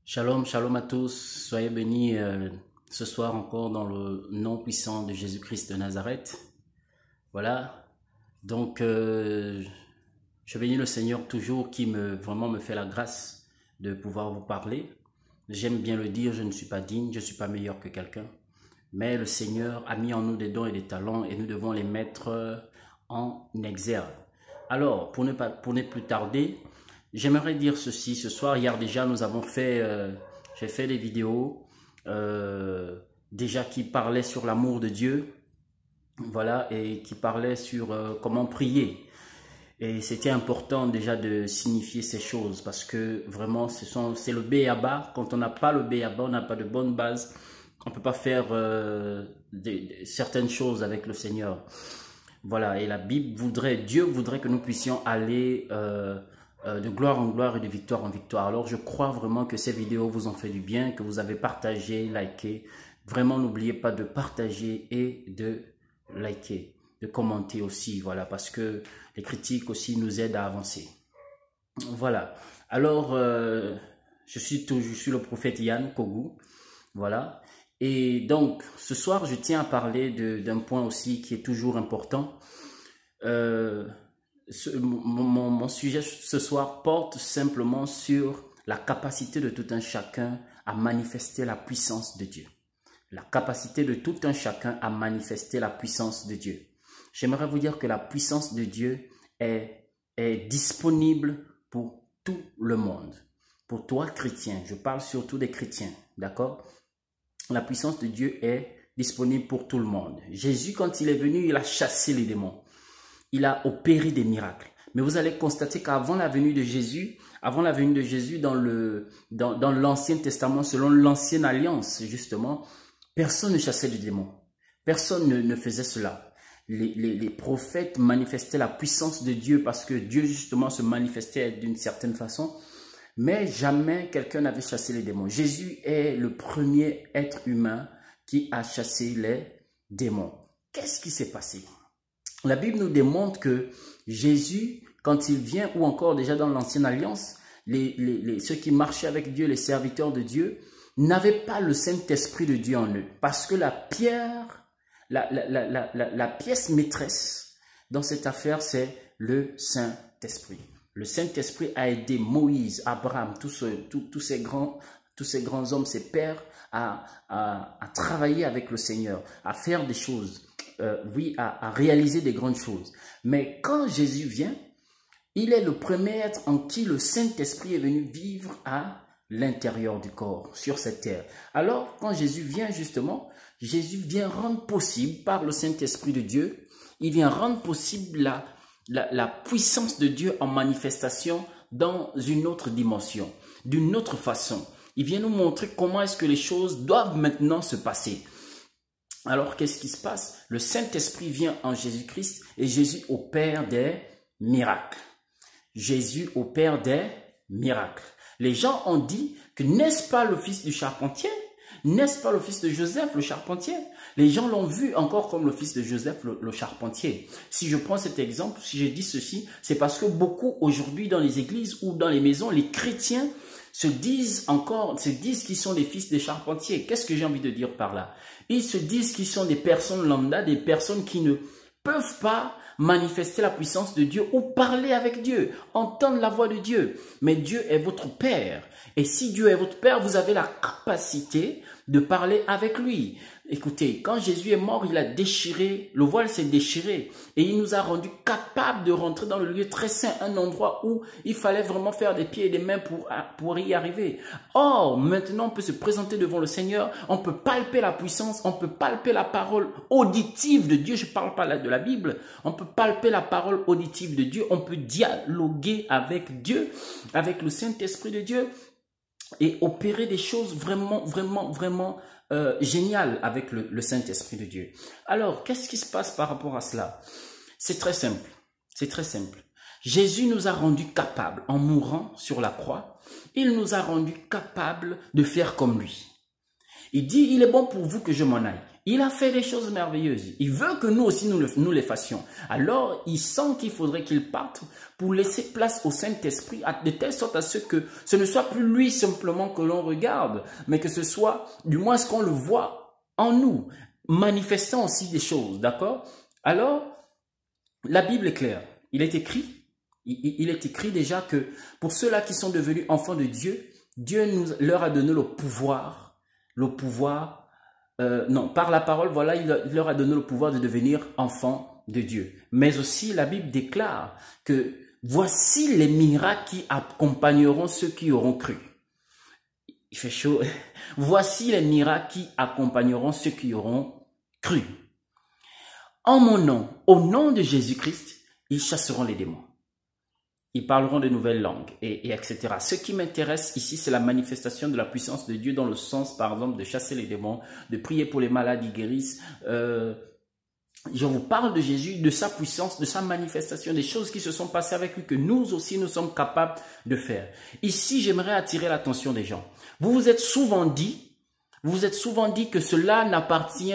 Shalom, shalom à tous. Soyez bénis ce soir encore dans le nom puissant de Jésus-Christ de Nazareth. Voilà. Donc, je bénis le Seigneur toujours qui vraiment me fait la grâce de pouvoir vous parler. J'aime bien le dire, je ne suis pas digne, je ne suis pas meilleur que quelqu'un. Mais le Seigneur a mis en nous des dons et des talents et nous devons les mettre en exergue. Alors, pour ne plus tarder, j'aimerais dire ceci. Ce soir, hier déjà, nous avons fait, j'ai fait des vidéos déjà qui parlaient sur l'amour de Dieu, voilà, et qui parlaient sur comment prier. Et c'était important déjà de signifier ces choses parce que vraiment, c'est le B à bas. Quand on n'a pas le B à bas, on n'a pas de bonne base. On ne peut pas faire certaines choses avec le Seigneur. Voilà, et la Bible voudrait, Dieu voudrait que nous puissions aller de gloire en gloire et de victoire en victoire. Alors je crois vraiment que ces vidéos vous ont fait du bien, que vous avez partagé, liké. Vraiment, n'oubliez pas de partager et de liker, de commenter aussi, voilà, parce que les critiques aussi nous aident à avancer. Voilà, alors je suis le prophète Yann Kogou, voilà. Et donc, ce soir, je tiens à parler d'un point aussi qui est toujours important. Mon sujet ce soir porte simplement sur la capacité de tout un chacun à manifester la puissance de Dieu. La capacité de tout un chacun à manifester la puissance de Dieu. J'aimerais vous dire que la puissance de Dieu est disponible pour tout le monde. Pour toi, chrétien, je parle surtout des chrétiens, d'accord? La puissance de Dieu est disponible pour tout le monde. Jésus, quand il est venu, il a chassé les démons. Il a opéré des miracles. Mais vous allez constater qu'avant la venue de Jésus, dans l'Ancien Testament, selon l'Ancienne Alliance, justement, personne ne chassait les démons. Personne ne faisait cela. Les prophètes manifestaient la puissance de Dieu parce que Dieu, justement, se manifestait d'une certaine façon. Mais jamais quelqu'un n'avait chassé les démons. Jésus est le premier être humain qui a chassé les démons. Qu'est-ce qui s'est passé? La Bible nous démontre que Jésus, quand il vient, ou encore déjà dans l'Ancienne Alliance, ceux qui marchaient avec Dieu, les serviteurs de Dieu, n'avaient pas le Saint-Esprit de Dieu en eux. Parce que la pièce maîtresse dans cette affaire, c'est le Saint-Esprit. Le Saint-Esprit a aidé Moïse, Abraham, tous ces grands hommes, ces pères, à travailler avec le Seigneur, à faire des choses, oui, à réaliser des grandes choses. Mais quand Jésus vient, il est le premier être en qui le Saint-Esprit est venu vivre à l'intérieur du corps, sur cette terre. Alors, quand Jésus vient justement, Jésus vient rendre possible par le Saint-Esprit de Dieu, il vient rendre possible la puissance de Dieu en manifestation dans une autre dimension, d'une autre façon. Il vient nous montrer comment est-ce que les choses doivent maintenant se passer. Alors, qu'est-ce qui se passe? Le Saint-Esprit vient en Jésus-Christ et Jésus opère des miracles. Jésus opère des miracles. Les gens ont dit que n'est-ce pas le fils du charpentier? N'est-ce pas le fils de Joseph, le charpentier? Les gens l'ont vu encore comme le fils de Joseph, le charpentier. Si je prends cet exemple, si je dis ceci, c'est parce que beaucoup aujourd'hui dans les églises ou dans les maisons, les chrétiens se disent qu'ils sont des fils des charpentiers. Qu'est-ce que j'ai envie de dire par là? Ils se disent qu'ils sont des personnes lambda, des personnes qui ne peuvent pas manifester la puissance de Dieu ou parler avec Dieu, entendre la voix de Dieu. Mais Dieu est votre Père. Et si Dieu est votre Père, vous avez la capacité de parler avec lui. Écoutez, quand Jésus est mort, il a déchiré, le voile s'est déchiré et il nous a rendu capables de rentrer dans le lieu très saint, un endroit où il fallait vraiment faire des pieds et des mains pour y arriver. Or, maintenant, on peut se présenter devant le Seigneur, on peut palper la puissance, on peut palper la parole auditive de Dieu, je ne parle pas là de la Bible, on peut palper la parole auditive de Dieu, on peut dialoguer avec Dieu, avec le Saint-Esprit de Dieu et opérer des choses vraiment géniales avec le Saint-Esprit de Dieu. Alors, qu'est-ce qui se passe par rapport à cela? C'est très simple. C'est très simple. Jésus nous a rendus capables, en mourant sur la croix, il nous a rendus capables de faire comme lui. Il dit, il est bon pour vous que je m'en aille. Il a fait des choses merveilleuses. Il veut que nous aussi, nous les fassions. Alors, il sent qu'il faudrait qu'il parte pour laisser place au Saint-Esprit, de telle sorte à ce que ce ne soit plus lui simplement que l'on regarde, mais que ce soit, du moins, ce qu'on le voit en nous, manifestant aussi des choses, d'accord? Alors, la Bible est claire. Il est écrit déjà que pour ceux-là qui sont devenus enfants de Dieu, Dieu leur a donné par la parole, voilà, il leur a donné le pouvoir de devenir enfants de Dieu. Mais aussi, la Bible déclare que voici les miracles qui accompagneront ceux qui auront cru. Il fait chaud. Voici les miracles qui accompagneront ceux qui auront cru. En mon nom, au nom de Jésus-Christ, ils chasseront les démons. Ils parleront de nouvelles langues, etc. Ce qui m'intéresse ici, c'est la manifestation de la puissance de Dieu dans le sens, par exemple, de chasser les démons, de prier pour les malades, ils guérissent. Je vous parle de Jésus, de sa puissance, de sa manifestation, des choses qui se sont passées avec lui, que nous aussi, nous sommes capables de faire. Ici, j'aimerais attirer l'attention des gens. Vous vous êtes souvent dit que cela n'appartient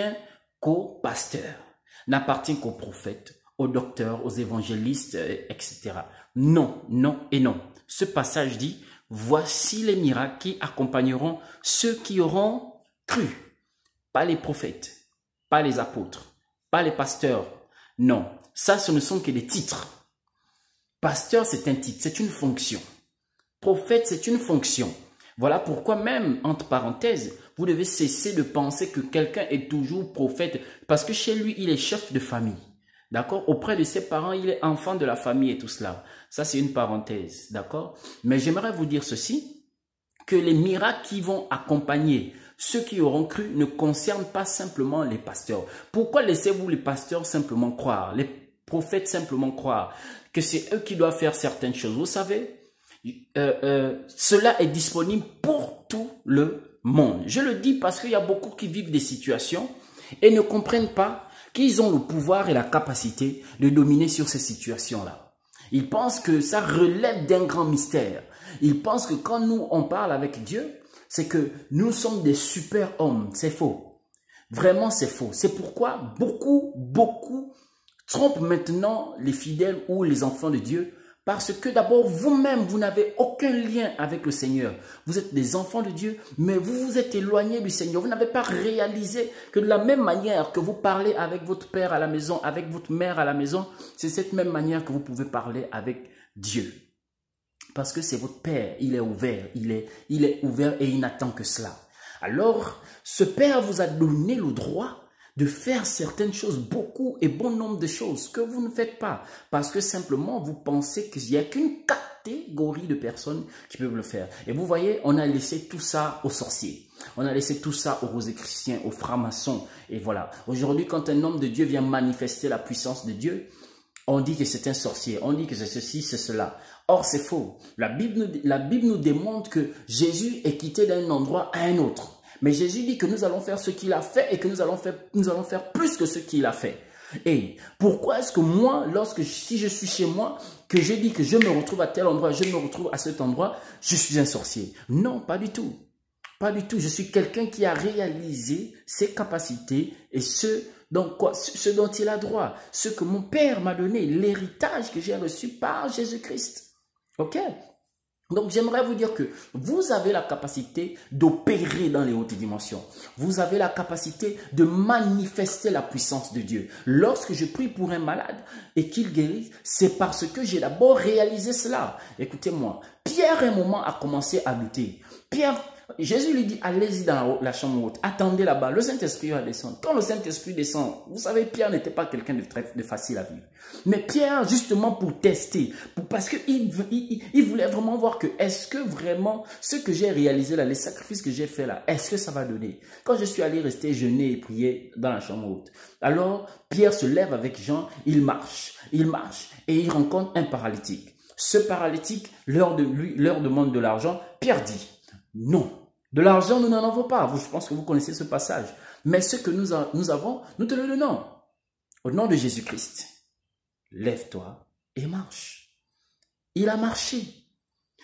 qu'aux pasteurs, n'appartient qu'aux prophètes, aux docteurs, aux évangélistes, etc. Non, non et non. Ce passage dit, voici les miracles qui accompagneront ceux qui auront cru. Pas les prophètes, pas les apôtres, pas les pasteurs. Non, ça, ce ne sont que des titres. Pasteur, c'est un titre, c'est une fonction. Prophète, c'est une fonction. Voilà pourquoi même, entre parenthèses, vous devez cesser de penser que quelqu'un est toujours prophète, parce que chez lui, il est chef de famille. D'accord? Auprès de ses parents, il est enfant de la famille et tout cela. Ça, c'est une parenthèse. D'accord? Mais j'aimerais vous dire ceci, que les miracles qui vont accompagner ceux qui auront cru ne concernent pas simplement les pasteurs. Pourquoi laissez-vous les pasteurs simplement croire, les prophètes simplement croire que c'est eux qui doivent faire certaines choses? Vous savez, cela est disponible pour tout le monde. Je le dis parce qu'il y a beaucoup qui vivent des situations et ne comprennent pas qu'ils ont le pouvoir et la capacité de dominer sur ces situations-là. Ils pensent que ça relève d'un grand mystère. Ils pensent que quand nous, on parle avec Dieu, c'est que nous sommes des super hommes. C'est faux. Vraiment, c'est faux. C'est pourquoi beaucoup trompent maintenant les fidèles ou les enfants de Dieu. Parce que d'abord, vous-même, vous n'avez aucun lien avec le Seigneur. Vous êtes des enfants de Dieu, mais vous vous êtes éloignés du Seigneur. Vous n'avez pas réalisé que de la même manière que vous parlez avec votre père à la maison, avec votre mère à la maison, c'est cette même manière que vous pouvez parler avec Dieu. Parce que c'est votre Père, il est ouvert, il est ouvert et il n'attend que cela. Alors, ce Père vous a donné le droit de faire certaines choses, beaucoup et bon nombre de choses que vous ne faites pas. Parce que simplement, vous pensez qu'il n'y a qu'une catégorie de personnes qui peuvent le faire. Et vous voyez, on a laissé tout ça aux sorciers. On a laissé tout ça aux rosicruciens, aux francs-maçons. Et voilà. Aujourd'hui, quand un homme de Dieu vient manifester la puissance de Dieu, on dit que c'est un sorcier. On dit que c'est ceci, c'est cela. Or, c'est faux. La Bible nous démontre que Jésus est quitté d'un endroit à un autre. Mais Jésus dit que nous allons faire ce qu'il a fait et que nous allons faire plus que ce qu'il a fait. Et pourquoi est-ce que moi, si je suis chez moi, que je dis que je me retrouve à tel endroit, je me retrouve à cet endroit, je suis un sorcier? Non, pas du tout. Pas du tout. Je suis quelqu'un qui a réalisé ses capacités et ce dont il a droit. Ce que mon Père m'a donné, l'héritage que j'ai reçu par Jésus-Christ. Ok? Donc, j'aimerais vous dire que vous avez la capacité d'opérer dans les hautes dimensions. Vous avez la capacité de manifester la puissance de Dieu. Lorsque je prie pour un malade et qu'il guérisse, c'est parce que j'ai d'abord réalisé cela. Écoutez-moi, Pierre, un moment, a commencé à douter. Jésus lui dit, allez-y dans la chambre haute, attendez là-bas, le Saint-Esprit va descendre. Quand le Saint-Esprit descend, vous savez, Pierre n'était pas quelqu'un de facile à vivre. Mais Pierre, justement pour tester, parce qu'il voulait vraiment voir que, est-ce que vraiment, ce que j'ai réalisé là, les sacrifices que j'ai fait là, est-ce que ça va donner? Quand je suis allé rester jeûner et prier dans la chambre haute, alors Pierre se lève avec Jean, il marche et il rencontre un paralytique. Ce paralytique leur demande de l'argent. Pierre dit, non, de l'argent, nous n'en avons pas. Je pense que vous connaissez ce passage. Mais ce que nous avons, nous te le donnons. Au nom de Jésus-Christ, lève-toi et marche. Il a marché.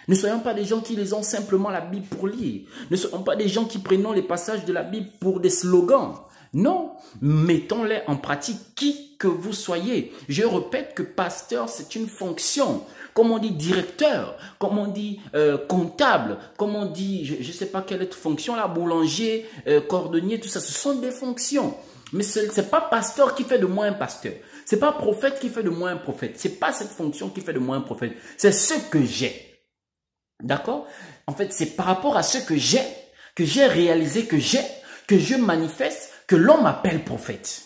Ne soyons pas des gens qui lisons simplement la Bible pour lire. Ne soyons pas des gens qui prenons les passages de la Bible pour des slogans. Non, mettons-les en pratique, qui que vous soyez. Je répète que pasteur, c'est une fonction. Comme on dit directeur, comme on dit comptable, comme on dit, je ne sais pas quelle autre fonction, là, boulanger, cordonnier, tout ça, ce sont des fonctions. Mais ce n'est pas pasteur qui fait de moi un pasteur. Ce n'est pas prophète qui fait de moi un prophète. Ce n'est pas cette fonction qui fait de moi un prophète. C'est ce que j'ai. D'accord? En fait, c'est par rapport à ce que j'ai réalisé, que je manifeste, que l'on m'appelle prophète.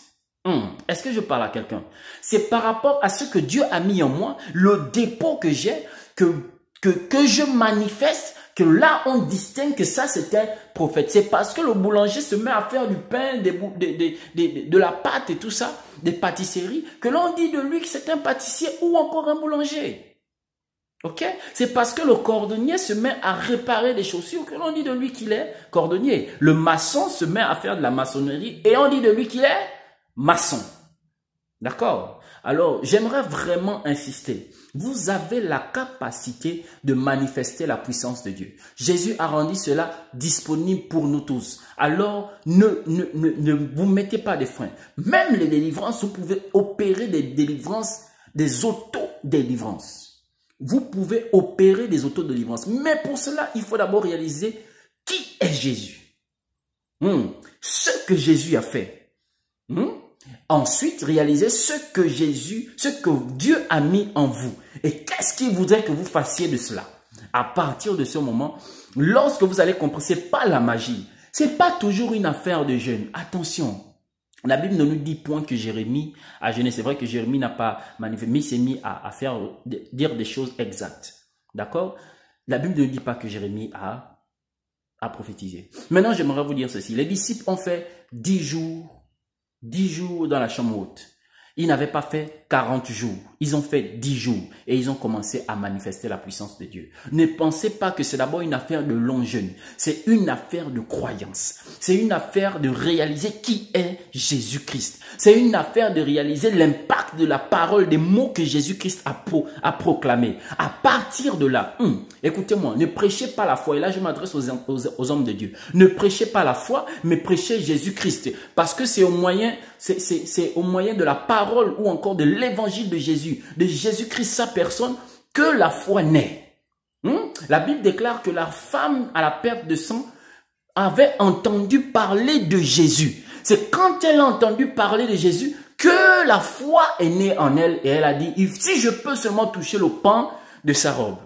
Est-ce que je parle à quelqu'un? C'est par rapport à ce que Dieu a mis en moi, le dépôt que j'ai, que je manifeste, que là on distingue que ça c'est un prophète. C'est parce que le boulanger se met à faire du pain, de la pâte et tout ça, des pâtisseries, que l'on dit de lui que c'est un pâtissier ou encore un boulanger. Ok? C'est parce que le cordonnier se met à réparer des chaussures que l'on dit de lui qu'il est cordonnier. Le maçon se met à faire de la maçonnerie et on dit de lui qu'il est maçon. D'accord? Alors, j'aimerais vraiment insister. Vous avez la capacité de manifester la puissance de Dieu. Jésus a rendu cela disponible pour nous tous. Alors, ne vous mettez pas des freins. Même les délivrances, vous pouvez opérer des délivrances, des auto-délivrances. Vous pouvez opérer des auto-délivrances. Mais pour cela, il faut d'abord réaliser qui est Jésus. Ce que Jésus a fait. Ensuite, réaliser ce que Dieu a mis en vous. Et qu'est-ce qu'il voudrait que vous fassiez de cela? À partir de ce moment, lorsque vous allez comprendre, ce n'est pas la magie. Ce n'est pas toujours une affaire de jeûne. Attention. La Bible ne nous dit point que Jérémie a jeûné. C'est vrai que Jérémie n'a pas manifesté, mais il s'est mis à dire des choses exactes. D'accord? La Bible ne dit pas que Jérémie a prophétisé. Maintenant, j'aimerais vous dire ceci. Les disciples ont fait 10 jours dans la chambre haute. Ils n'avaient pas fait 40 jours. Ils ont fait 10 jours et ils ont commencé à manifester la puissance de Dieu. Ne pensez pas que c'est d'abord une affaire de long jeûne. C'est une affaire de croyance. C'est une affaire de réaliser qui est Jésus-Christ. C'est une affaire de réaliser l'impact de la parole, des mots que Jésus-Christ a proclamés. À partir de là, écoutez-moi, ne prêchez pas la foi. Et là, je m'adresse aux hommes de Dieu. Ne prêchez pas la foi, mais prêchez Jésus-Christ. Parce que c'est au moyen de la parole ou encore de l'évangile de Jésus, de Jésus-Christ, sa personne, que la foi naît. La Bible déclare que la femme à la perte de sang avait entendu parler de Jésus. C'est quand elle a entendu parler de Jésus que la foi est née en elle et elle a dit, si je peux seulement toucher le pan de sa robe.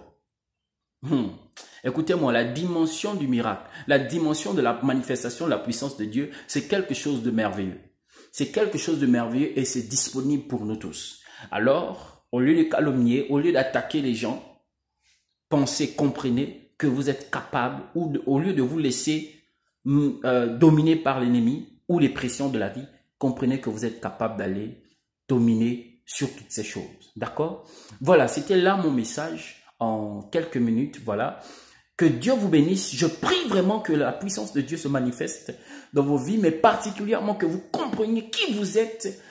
Écoutez-moi, la dimension du miracle, la dimension de la manifestation de la puissance de Dieu, c'est quelque chose de merveilleux. C'est quelque chose de merveilleux et c'est disponible pour nous tous. Alors, au lieu de calomnier, au lieu d'attaquer les gens, pensez, comprenez que vous êtes capable, ou au lieu de vous laisser dominer par l'ennemi ou les pressions de la vie, comprenez que vous êtes capable d'aller dominer sur toutes ces choses. D'accord? Voilà, c'était là mon message en quelques minutes. Voilà. Que Dieu vous bénisse. Je prie vraiment que la puissance de Dieu se manifeste dans vos vies, mais particulièrement que vous compreniez qui vous êtes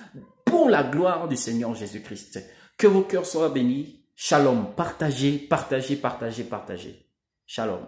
pour la gloire du Seigneur Jésus-Christ. Que vos cœurs soient bénis. Shalom. Partagez, partagez, partagez, partagez. Shalom.